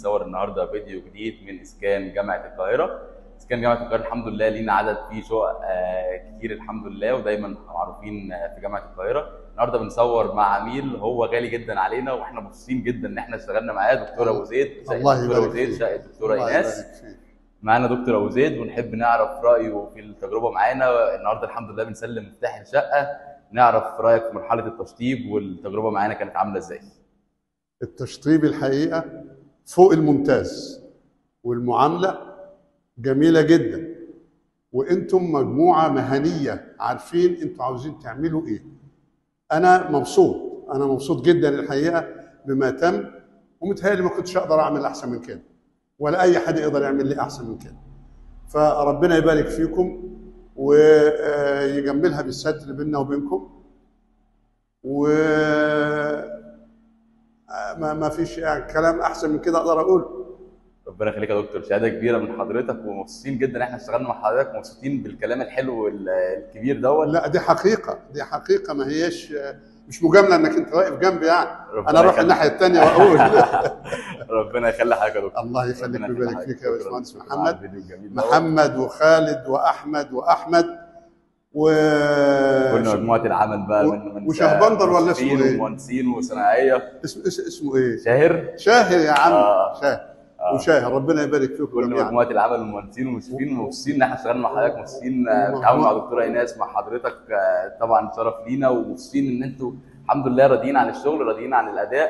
بنصور النهارده فيديو جديد من اسكان جامعه القاهره. اسكان جامعه القاهره الحمد لله لينا عدد فيه شقق كتير الحمد لله، ودايما معروفين في جامعه القاهره. النهارده بنصور مع عميل هو غالي جدا علينا، واحنا مبسوطين جدا ان احنا اشتغلنا معاه، دكتور ابو زيد. الله يبارك فيك. شقه الدكتوره ايناس. معانا دكتور ابو زيد ونحب نعرف رايه في التجربه معانا النهارده. الحمد لله بنسلم مفتاح الشقه، نعرف رايك في مرحله التشطيب والتجربه معانا كانت عامله ازاي. التشطيب الحقيقه فوق الممتاز، والمعامله جميله جدا، وانتم مجموعه مهنيه عارفين انتم عاوزين تعملوا ايه. انا مبسوط جدا الحقيقه بما تم، ومتهيألي ما كنتش اقدر اعمل احسن من كده، ولا اي حد يقدر يعمل لي احسن من كده. فربنا يبارك فيكم ويجملها بالستر بيننا وبينكم، و ما فيش كلام احسن من كده اقدر اقوله. ربنا يخليك يا دكتور، شهاده كبيره من حضرتك، ومبسوطين جدا ان احنا اشتغلنا مع حضرتك، ومبسوطين بالكلام الحلو الكبير دوت. لا دي حقيقه ما هياش مش مجامله انك انت واقف جنبي يعني. انا اروح الناحيه الثانيه واقول. ربنا يخلي حضرتك يا دكتور. الله يخليك ويبارك فيك يا باشمهندس محمد وخالد واحمد كل مجموعه العمل بقى من وشهبندر ولا اسمه ايه؟ ومهندسين وصناعيه. اسمه ايه؟ شاهر يا عم. شاهر وشاهر. ربنا يبارك فيكم كل مجموعه العمل والمهندسين والمشرفين. مبسوطين ان احنا اشتغلنا مع حضرتك، مبسوطين بالتعاون مع دكتوره ايناس مع حضرتك. طبعا شرف لينا، ومبسوطين ان انتوا الحمد لله راضيين عن الشغل، راضيين عن الاداء.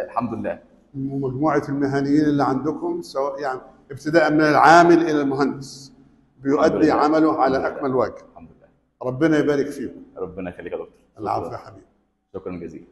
الحمد لله. ومجموعه المهنيين اللي عندكم سواء يعني ابتداء من العامل الى المهندس بيؤدي عمله على اكمل وجه. الحمد لله. ربنا يبارك فيكم. ربنا يخليك يا دكتور. العفو يا حبيبي. شكرا جزيلا.